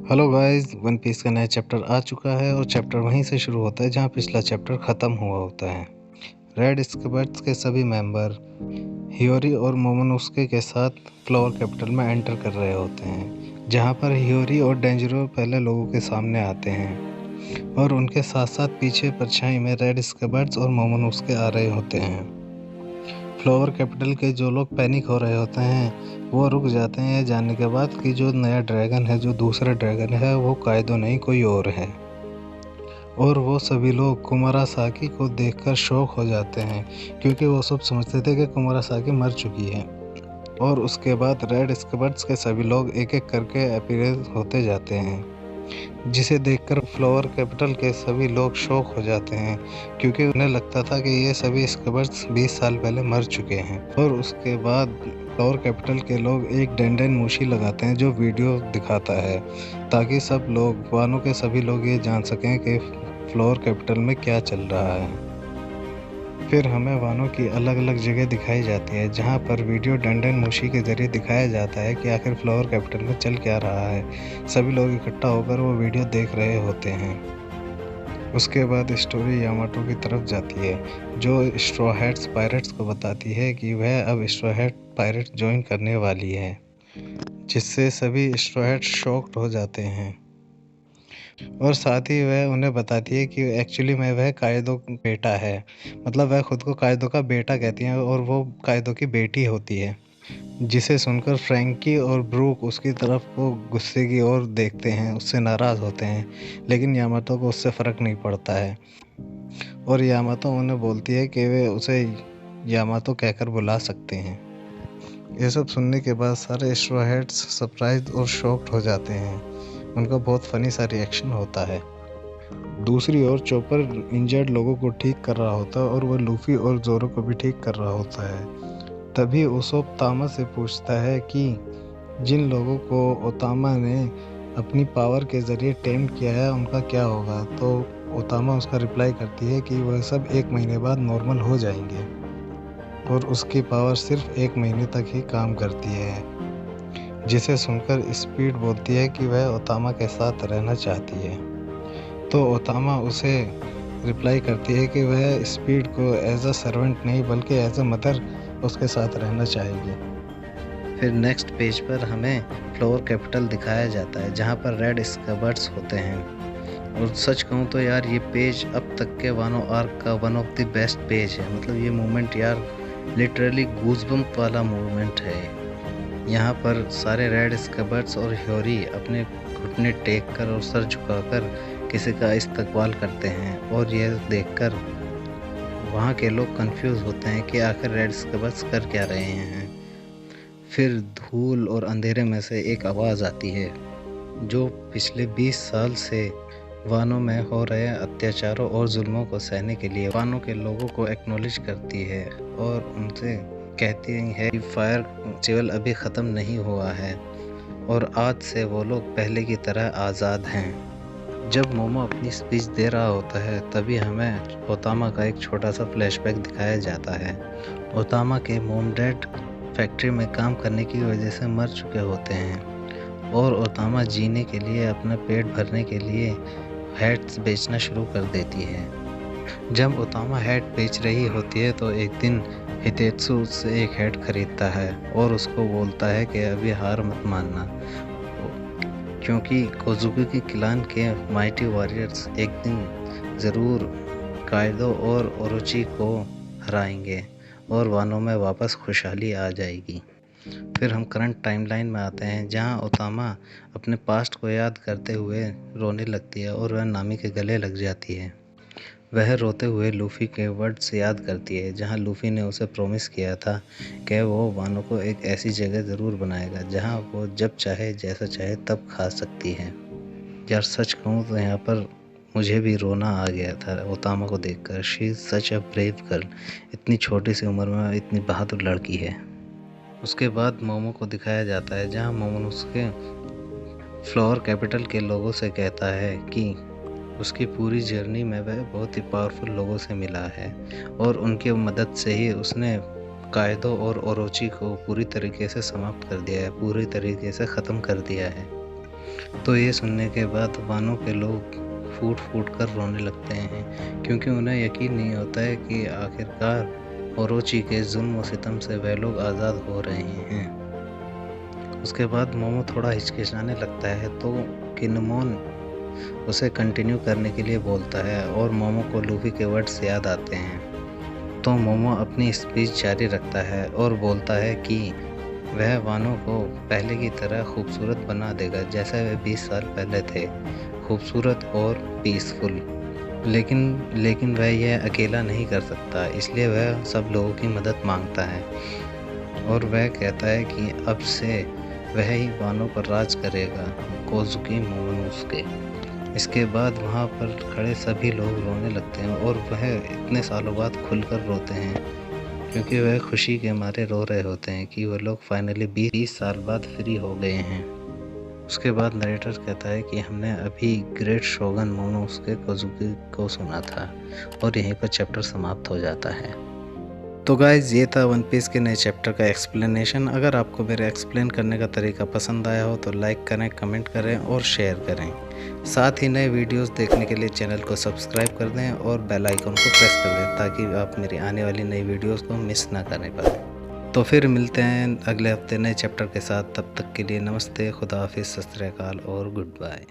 Hello guys, one piece का नया chapter आ चुका है और चैप्टर वहीं से शुरू होता है जहां पिछला चैप्टर ख़त्म हुआ होता है। रेड स्क्वाड्स के सभी मेंबर हियोरी और मोमोनोस्के के साथ फ्लावर कैपिटल में एंटर कर रहे होते हैं, जहां पर हियोरी और डेंजरो पहले लोगों के सामने आते हैं और उनके साथ साथ पीछे परछाई में रेड स्क्वाड्स और मोमोनोस्के आ रहे होते हैं। फ्लावर कैपिटल के जो लोग पैनिक हो रहे होते हैं वो रुक जाते हैं जानने के बाद कि जो नया ड्रैगन है, जो दूसरा ड्रैगन है, वो कायदो नहीं कोई और है। और वो सभी लोग कुमारासाकी को देखकर शॉक हो जाते हैं क्योंकि वो सब समझते थे कि कुमारासाकी मर चुकी है। और उसके बाद रेड स्क्वाड्स के सभी लोग एक एक करके अपीयरेंस होते जाते हैं, जिसे देखकर फ्लावर कैपिटल के सभी लोग शॉक हो जाते हैं क्योंकि उन्हें लगता था कि ये सभी स्क्वाड्स 20 साल पहले मर चुके हैं। और उसके बाद फ्लावर कैपिटल के लोग एक डेंडेन मूशी लगाते हैं जो वीडियो दिखाता है, ताकि सब लोग, वानो के सभी लोग ये जान सकें कि फ्लावर कैपिटल में क्या चल रहा है। फिर हमें वानो की अलग अलग जगह दिखाई जाती है जहाँ पर वीडियो डेंडेन मूशी के जरिए दिखाया जाता है कि आखिर फ्लावर कैपिटल में चल क्या रहा है। सभी लोग इकट्ठा होकर वो वीडियो देख रहे होते हैं। उसके बाद स्टोरी यामाटो की तरफ जाती है जो स्ट्रॉ हैट्स पायरेट्स को बताती है कि वह अब स्ट्रॉ हैट पायरेट्स ज्वाइन करने वाली है, जिससे सभी स्ट्रॉ हैट्स शॉक्ड हो जाते हैं। और साथ ही वह उन्हें बताती है कि एक्चुअली में वह कायदो बेटा है, मतलब वह खुद को कायदो का बेटा कहती है और वो कायदो की बेटी होती है। जिसे सुनकर फ्रैंकी और ब्रूक उसकी तरफ को गुस्से की ओर देखते हैं, उससे नाराज़ होते हैं, लेकिन यामातो को उससे फ़र्क नहीं पड़ता है। और यामातो उन्हें बोलती है कि वे उसे यामातो कहकर बुला सकते हैं। ये सब सुनने के बाद सारे स्ट्रॉ हैट्स सरप्राइज और शॉक्ड हो जाते हैं। उनका बहुत फनी सा रिएक्शन होता है। दूसरी ओर चॉपर इंजर्ड लोगों को ठीक कर रहा होता है और वह लूफी और जोरो को भी ठीक कर रहा होता है। तभी उसोप तामा से पूछता है कि जिन लोगों को ओतामा ने अपनी पावर के ज़रिए टेम किया है उनका क्या होगा। तो ओतामा उसका रिप्लाई करती है कि वह सब 1 महीने बाद नॉर्मल हो जाएंगे और उसकी पावर सिर्फ 1 महीने तक ही काम करती है। जिसे सुनकर स्पीड बोलती है कि वह ओतामा के साथ रहना चाहती है। तो ओतामा उसे रिप्लाई करती है कि वह स्पीड को एज अ सर्वेंट नहीं बल्कि एज अ मदर उसके साथ रहना चाहेगी। फिर नेक्स्ट पेज पर हमें फ्लावर कैपिटल दिखाया जाता है जहाँ पर रेड स्क्वाड्स होते हैं। और सच कहूँ तो यार ये पेज अब तक के वानो आर्क का one of the best page है। मतलब ये मोमेंट यार लिटरली गूज़बम्प वाला मोमेंट है। यहाँ पर सारे रेड स्क्वाड्स और ह्योरी अपने घुटने टेक कर और सर झुकाकर किसी का इस्तकबाल करते हैं और यह देखकर वहाँ के लोग कंफ्यूज होते हैं कि आखिर रेड स्क्वाड्स कर क्या रहे हैं। फिर धूल और अंधेरे में से एक आवाज़ आती है जो पिछले 20 साल से वानों में हो रहे अत्याचारों और जुल्मों को सहने के लिए वानों के लोगों को एक्नॉलेज करती है और उनसे कहती है कि फायर फेस्टिवल अभी ख़त्म नहीं हुआ है और आज से वो लोग पहले की तरह आज़ाद हैं। जब मोमो अपनी स्पीच दे रहा होता है तभी हमें ओतामा का एक छोटा सा फ्लैशबैक दिखाया जाता है। ओतामा के मोम डैड फैक्ट्री में काम करने की वजह से मर चुके होते हैं और ओतामा जीने के लिए, अपना पेट भरने के लिए हैट्स बेचना शुरू कर देती है। जब ओतामा हैट बेच रही होती है तो एक दिन हितेत्सु उससे एक हैट खरीदता है और उसको बोलता है कि अभी हार मत मानना, क्योंकि कोजुकी क्लान के माइटी वॉरियर्स एक दिन ज़रूर कायदो और ओरोची को हराएंगे और वानों में वापस खुशहाली आ जाएगी। फिर हम करंट टाइमलाइन में आते हैं जहां ओतामा अपने पास्ट को याद करते हुए रोने लगती है और वह नामी के गले लग जाती है। वह रोते हुए लूफी के वर्ड्स याद करती है जहां लूफी ने उसे प्रॉमिस किया था कि वो वानों को एक ऐसी जगह ज़रूर बनाएगा जहां वो जब चाहे जैसा चाहे तब खा सकती है। यार सच कहूँ तो यहाँ पर मुझे भी रोना आ गया था ओतामा को देखकर। She is such a brave girl. इतनी छोटी सी उम्र में इतनी बहादुर लड़की है। उसके बाद मोमो को दिखाया जाता है जहाँ मोमो उसके फ्लावर कैपिटल के लोगों से कहता है कि उसकी पूरी जर्नी में वह बहुत ही पावरफुल लोगों से मिला है और उनकी मदद से ही उसने कायदो और ओरोची को पूरी तरीके से समाप्त कर दिया है, पूरी तरीके से ख़त्म कर दिया है। तो ये सुनने के बाद वानो के लोग फूट फूट कर रोने लगते हैं, क्योंकि उन्हें यकीन नहीं होता है कि आखिरकार ओरोची के जुल्म और सितम से वह लोग आज़ाद हो रहे हैं। उसके बाद मोमो थोड़ा हिचकिचाने लगता है, तो किनेमोन उसे कंटिन्यू करने के लिए बोलता है और मोमो को लूफी के वर्ड्स याद आते हैं। तो मोमो अपनी स्पीच जारी रखता है और बोलता है कि वह वानो को पहले की तरह खूबसूरत बना देगा, जैसे वह 20 साल पहले थे, खूबसूरत और पीसफुल। लेकिन वह यह अकेला नहीं कर सकता, इसलिए वह सब लोगों की मदद मांगता है और वह कहता है कि अब से वह ही वानो पर राज करेगा, कोजुकी मोमोनोसुके। इसके बाद वहाँ पर खड़े सभी लोग रोने लगते हैं और वह इतने सालों बाद खुलकर रोते हैं, क्योंकि वह खुशी के मारे रो रहे होते हैं कि वह लोग फाइनली 20 साल बाद फ्री हो गए हैं। उसके बाद नरेटर कहता है कि हमने अभी ग्रेट शोगन मोमोनोसुके कोजुकी को सुना था, और यहीं पर चैप्टर समाप्त हो जाता है। तो गाइज़, ये था वन पीस के नए चैप्टर का एक्सप्लेनेशन। अगर आपको मेरे एक्सप्लेन करने का तरीका पसंद आया हो तो लाइक करें, कमेंट करें और शेयर करें। साथ ही नए वीडियोस देखने के लिए चैनल को सब्सक्राइब कर दें और बेल आइकन को प्रेस कर दें, ताकि आप मेरी आने वाली नई वीडियोस को मिस ना करने पाएँ। तो फिर मिलते हैं अगले हफ्ते नए चैप्टर के साथ। तब तक के लिए नमस्ते, खुदा हाफिज़, सत श्री अकाल और गुड बाय।